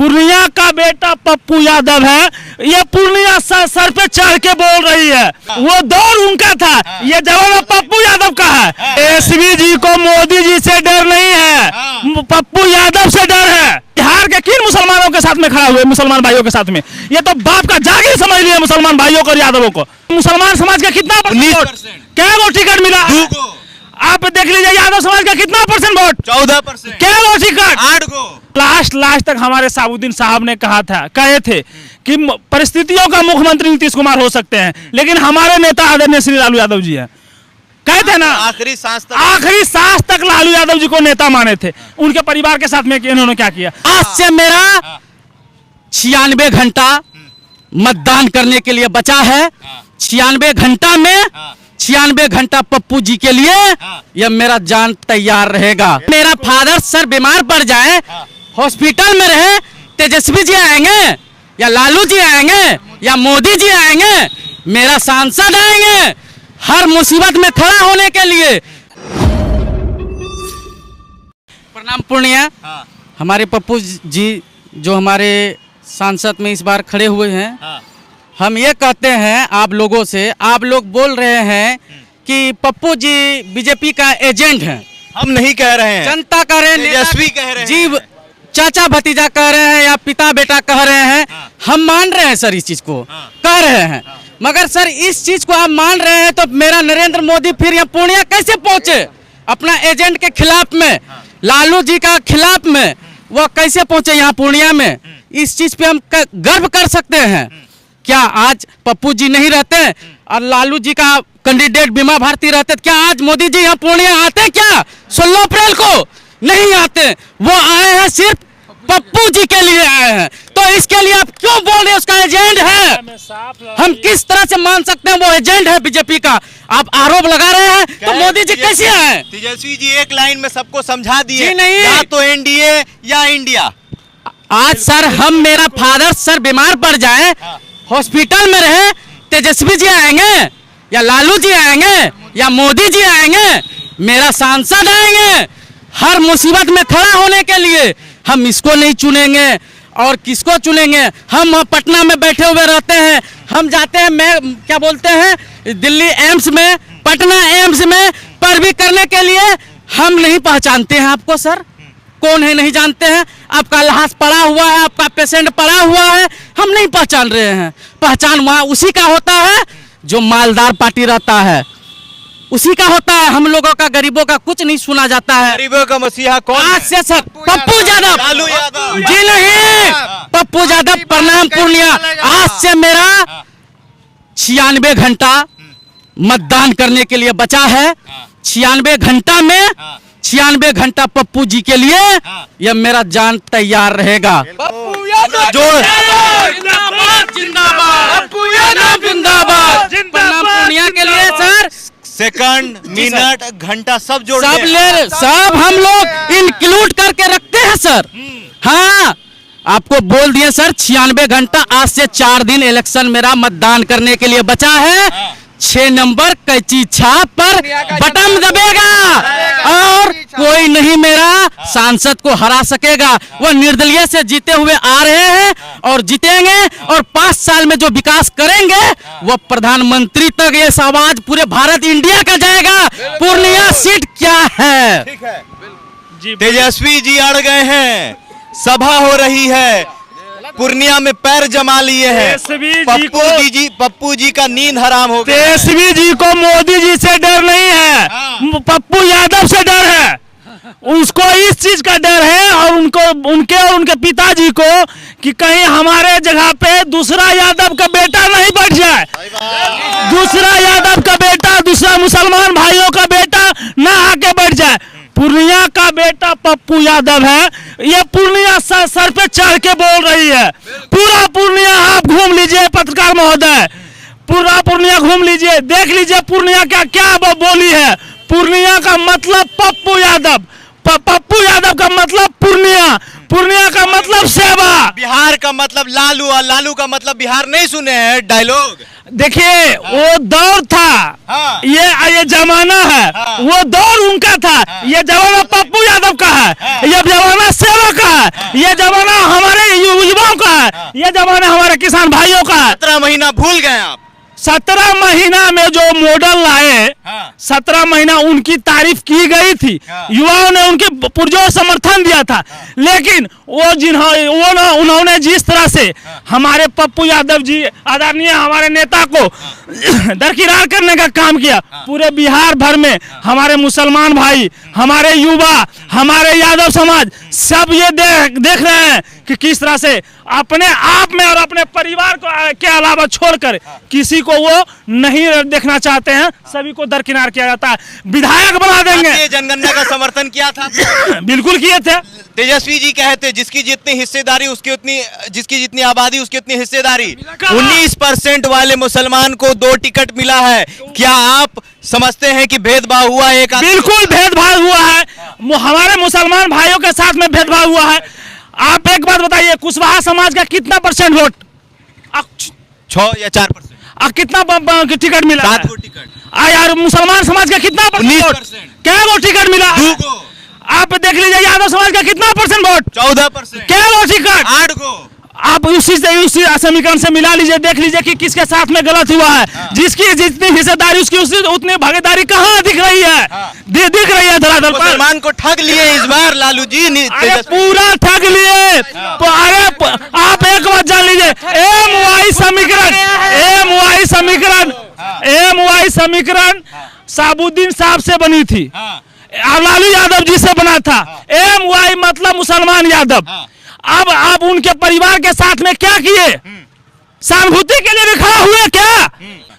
पूर्णिया का बेटा पप्पू यादव है। ये पूर्णिया सर पे चढ़ के बोल रही है। वो दौर उनका था, ये जवाब पप्पू यादव का है। एसवी जी को मोदी जी से डर नहीं है, पप्पू यादव से डर है। बिहार के किन मुसलमानों के साथ में खड़ा हुए, मुसलमान भाइयों के साथ में? ये तो बाप का जागीर समझ लिया मुसलमान भाइयों को और यादवों को। मुसलमान समाज का कितना %? क्या वो टिकट मिला? आप देख लीजिए, यादव समाज का कितना % वोट? 14%। क्या वो टिकट? 8 गो। लास्ट तक हमारे साबुद्दीन साहब ने कहे थे कि परिस्थितियों का मुख्यमंत्री नीतीश कुमार हो सकते हैं, लेकिन हमारे नेता आदरणीय श्री लालू यादव जी हैं। कहे थे ना, आखिरी सांस तक लालू यादव जी को नेता माने थे। उनके परिवार के साथ में इन्होंने क्या किया? आज से मेरा 96 घंटा मतदान करने के लिए बचा है। 96 घंटा में 96 घंटा पप्पू जी के लिए यह मेरा जान तैयार रहेगा। मेरा फादर सर बीमार पड़ जाए, हॉस्पिटल में रहे, तेजस्वी जी आएंगे या लालू जी आएंगे या मोदी जी आएंगे, मेरा सांसद आएंगे हर मुसीबत में खड़ा होने के लिए। प्रणाम पूर्णिया। हमारे पप्पू जी जो हमारे सांसद में इस बार खड़े हुए हैं, हम ये कहते हैं आप लोगों से, आप लोग बोल रहे हैं कि पप्पू जी बीजेपी का एजेंट हैं। हम नहीं कह रहे हैं, जनता कह रहे हैं, तेजस्वी कह रहे हैं, जी चाचा भतीजा कह रहे हैं या पिता बेटा कह रहे हैं। हम मान रहे हैं सर, इस चीज को कह रहे हैं, मगर सर इस चीज को आप मान रहे हैं तो मेरा नरेंद्र मोदी फिर यहाँ पूर्णिया कैसे पहुंचे अपना एजेंट के खिलाफ में, लालू जी का खिलाफ में, वह कैसे पहुंचे यहाँ पूर्णिया में? इस चीज पे हम गर्व कर सकते हैं। क्या आज पप्पू जी नहीं रहते और लालू जी का कैंडिडेट बीमा भारती रहते, क्या आज मोदी जी यहाँ पूर्णिया आते? क्या 16 अप्रैल को नहीं आते? वो आए हैं सिर्फ पप्पू जी के लिए आए हैं। तो इसके लिए आप क्यों बोल रहे हैं उसका एजेंट है? हम किस तरह से मान सकते हैं वो एजेंट है बीजेपी का? आप आरोप लगा रहे हैं तो मोदी जी कैसे आए? तेजस्वी जी एक लाइन में सबको समझा दिए, नहीं, या तो एनडीए या इंडिया। आज सर हम, मेरा फादर सर बीमार पड़ जाए, हॉस्पिटल में रहे, तेजस्वी जी आएंगे या लालू जी आएंगे या मोदी जी आएंगे, मेरा सांसद आएंगे हर मुसीबत में खड़ा होने के लिए। हम इसको नहीं चुनेंगे और किसको चुनेंगे? हम पटना में बैठे हुए रहते हैं, हम जाते हैं, मैं क्या बोलते हैं, दिल्ली एम्स में, पटना एम्स में पैरवी करने के लिए। हम नहीं पहचानते हैं आपको सर, कौन है नहीं जानते हैं? आपका लाश पड़ा हुआ है, आपका पेशेंट पड़ा हुआ है, हम नहीं पहचान रहे हैं। पहचान वहाँ उसी का होता है जो मालदार पार्टी रहता है, उसी का होता है। हम लोगों का, गरीबों का कुछ नहीं सुना जाता है। गरीबों का मसीहा कौन? आज से सर पप्पू यादव, लालू यादव जी नहीं, पप्पू यादव। प्रणाम पूर्णिया। आज से मेरा 96 घंटा मतदान करने के लिए बचा है। 96 घंटा में 96 घंटा पप्पू जी के लिए यह मेरा जान तैयार रहेगा। पप्पू यादव जिंदाबाद, जिंदाबाद, पप्पू यादव जिंदाबाद। प्रणाम पूर्णिया के लिए सर, सेकंड, मिनट, घंटा सब जोड़ सब हम लोग इंक्लूड करके रखते हैं सर। हाँ, आपको बोल दिए सर 96 घंटा, आज से 4 दिन इलेक्शन मेरा मतदान करने के लिए बचा है। 6 नंबर कैंची छाप पर बटन दबेगा और कोई नहीं मेरा सांसद को हरा सकेगा। वो निर्दलीय से जीते हुए आ रहे हैं और जीतेंगे, और 5 साल में जो विकास करेंगे वो प्रधानमंत्री तक ये आवाज पूरे भारत इंडिया का जाएगा। पूर्णिया सीट क्या है? ठीक है, तेजस्वी जी अड़ गए हैं, सभा हो रही है, पूर्णिया में पैर जमा लिए हैं। पप्पू जी का नींद हराम हो गया। तेजस्वी जी को मोदी जी से डर नहीं है, पप्पू यादव से डर है। उसको इस चीज का डर है और उनके और उनके पिताजी को कि कहीं हमारे जगह पे दूसरा यादव का बेटा नहीं बैठ जाए, दूसरा यादव का बेटा, दूसरा मुसलमान भाइयों का बेटा ना आके बैठ जाए। पूर्णिया का बेटा पप्पू यादव है। ये पूर्णिया सर पे चढ़ के बोल रही है। पूरा पूर्णिया आप घूम लीजिए पत्रकार महोदय, पूरा पूर्णिया घूम लीजिए, देख लीजिए पूर्णिया क्या बोली है। पूर्णिया का मतलब पप्पू यादव, पप्पू यादव का मतलब पूर्णिया, पूर्णिया का मतलब सेवा, बिहार का मतलब लालू, और लालू का मतलब बिहार। नहीं सुने हैं डायलॉग? देखिए वो दौर था, ये जमाना है। वो दौर उनका था, ये जमाना पप्पू यादव का है। ये जमाना सेवा का है। ये जमाना हमारे ये जमाना हमारे किसान भाइयों का है। 17 महीना भूल गए आप। 17 महीना में जो मॉडल लाए, हाँ। 17 महीना उनकी तारीफ की गई थी, हाँ। युवाओं ने उनके पुरजोर समर्थन दिया था, लेकिन उन्होंने जिस तरह से हमारे पप्पू यादव जी आदरणीय हमारे नेता को दरकिनार करने का काम किया, पूरे बिहार भर में हमारे मुसलमान भाई, हमारे युवा, हमारे यादव समाज सब ये देख रहे हैं कि किस तरह से अपने आप में और अपने परिवार को के अलावा छोड़कर किसी को वो नहीं देखना चाहते हैं, सभी को दरकिनार किया जाता है। विधायक बना देंगे। भारतीय जनगणना का समर्थन किया था। बिल्कुल किए थे। तेजस्वी जी कहते जिसकी जितनी हिस्सेदारी उसकी उतनी, जिसकी जितनी आबादी उसकी उतनी हिस्सेदारी। 19% वाले मुसलमान को 2 टिकट मिला है। क्या आप समझते हैं कि भेदभाव हुआ है? बिल्कुल भेदभाव हुआ है, हमारे मुसलमान भाइयों के साथ में भेदभाव हुआ है। आप एक बात बताइए, कुशवाहा समाज का कितना % वोट? 6 या 4%। कितना टिकट मिला? 7 को टिकट। यार मुसलमान समाज का कितना % वोट? 19%। क्या वो टिकट मिला? 2 को। आप देख लीजिए यादव समाज का कितना % वोट? 14%। क्या वो टिकट? 8 को। आप उसी समीकरण से मिला लीजिए, देख लीजिए कि किसके साथ में गलत हुआ है। जिसकी जितनी हिस्सेदारी उसकी उतनी भागीदारी कहाँ दिख रही है? दिख रही है धरातल पर। मुसलमान को ठग लिए इस बार लालू जी। अरे पूरा ठग लिए। अरे आप एक बात जान लीजिए, MY समीकरण साबुद्दीन साहब से बनी थी, लालू यादव जी से बना था। MY मतलब मुसलमान यादव। अब आप उनके परिवार के साथ में क्या किए? सहानुभूति के लिए भी खड़ा हुए क्या?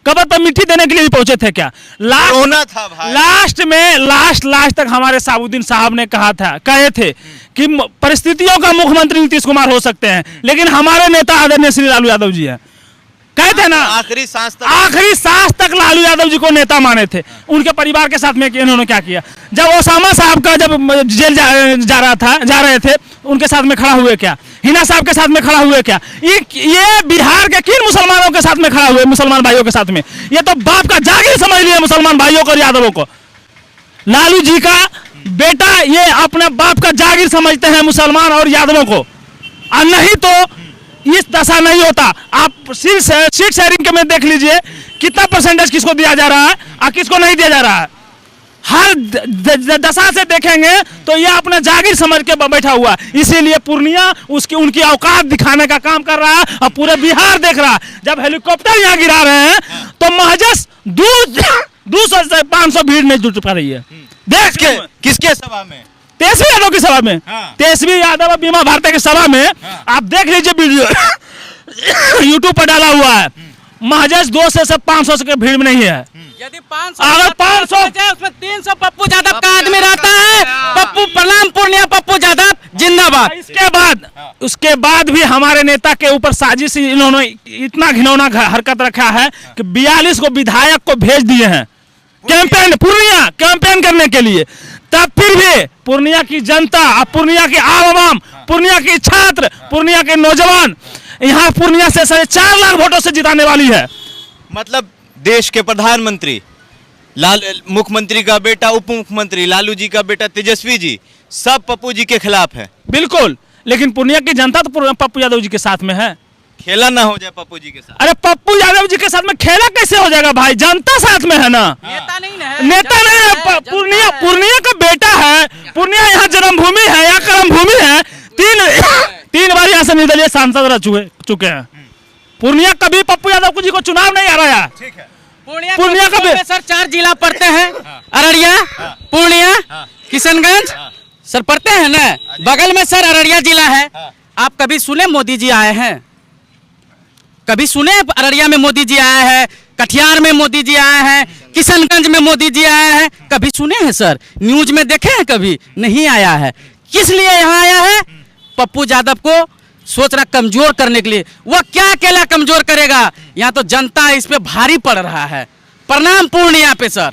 कबर पर मिट्टी देने के लिए भी पहुंचे थे क्या? रोना था भाई। लास्ट तक हमारे साबुद्दीन साहब ने कहे थे कि परिस्थितियों का मुख्यमंत्री नीतीश कुमार हो सकते हैं, लेकिन हमारे नेता आदरणीय श्री लालू यादव जी हैं। कहे थे ना, आखिरी सांस तक लालू यादव जी को नेता माने थे। उनके परिवार के साथ में इन्होंने क्या किया? जब ओसामा साहब का जब जेल जा रहे थे, उनके साथ में खड़ा हुए क्या? हिना साहब के साथ में खड़ा हुए क्या? ये बिहार के किन मुसलमानों के साथ में खड़ा हुए? मुसलमान भाइयों के साथ में। ये तो बाप का जागीर समझ लिया मुसलमान भाइयों को और यादवों को। लालू जी का बेटा ये अपने बाप का जागीर समझते हैं मुसलमान और यादवों को, और नहीं तो इस दशा नहीं होता। आप सीट शेयरिंग के में देख लीजिए कितना % किसको दिया जा रहा है और किसको नहीं दिया जा रहा है। हर दशा से देखेंगे तो ये अपना जागीर समझ के बैठा हुआ, इसीलिए पूर्णिया उनकी औकात दिखाने का काम कर रहा है और पूरे बिहार देख रहा है। जब हेलीकॉप्टर यहाँ गिरा रहे हैं तो महज 200 से 500 भीड़ नहीं जुट पा रही है। देख के किसके सभा में? तेजस्वी यादव की सभा में। तेजस्वी यादव बीमा भारती की सभा में आप देख लीजिए, वीडियो यूट्यूब पर डाला हुआ है। महज 200 से 500 के भीड़ में नहीं है। यदि 500 अगर 500 उसमें 300 पप्पू यादव का आदमी रहता है। पप्पू प्रणाम, पूर्णिया पप्पू यादव जिंदाबाद। उसके बाद भी हमारे नेता के ऊपर साजिश, इन्होंने इतना घिनौना हरकत रखा है कि 42 को विधायक को भेज दिए हैं पूर्णिया कैंपेन करने के लिए। तब फिर भी पूर्णिया की जनता, पूर्णिया के आवाम, पूर्णिया के छात्र, पूर्णिया के नौजवान यहाँ पूर्णिया से 4.5 लाख वोटों से जिताने वाली है। मतलब देश के प्रधानमंत्री, मुख्यमंत्री का बेटा, उप मुख्यमंत्री लालू जी का बेटा तेजस्वी जी, सब पप्पू जी के खिलाफ है। बिल्कुल, लेकिन पूर्णिया की जनता तो पप्पू यादव जी के साथ में है। खेला ना हो जाए पप्पू जी के साथ। अरे पप्पू यादव जी के साथ में खेला कैसे हो जाएगा भाई? जनता साथ में है ना, नेता नहीं है। पूर्णिया का बेटा है, पूर्णिया यहाँ जन्मभूमि है, यहाँ कर्मभूमि है। 3 बार यहाँ से निर्दलीय सांसद रह चुके हैं। पूर्णिया कभी पप्पू यादव जी को चुनाव नहीं आ रहा है। ठीक है। पूर्णिया का सर 4 जिला पड़ते हैं, अररिया, पूर्णिया, किशनगंज सर पड़ते हैं ना। बगल में सर अररिया जिला है। आप कभी सुने मोदी जी आए हैं? कभी सुने अररिया में मोदी जी आए हैं? कटिहार में मोदी जी आए हैं? किशनगंज में मोदी जी आए हैं? कभी सुने हैं सर? न्यूज में देखे हैं? कभी नहीं आया है। किस लिए यहाँ आया है? पप्पू यादव को सोच रहा कमजोर करने के लिए। वह क्या अकेला कमजोर करेगा? यहाँ तो जनता इस पे भारी पड़ रहा है। प्रणाम पूर्णिया पे सर।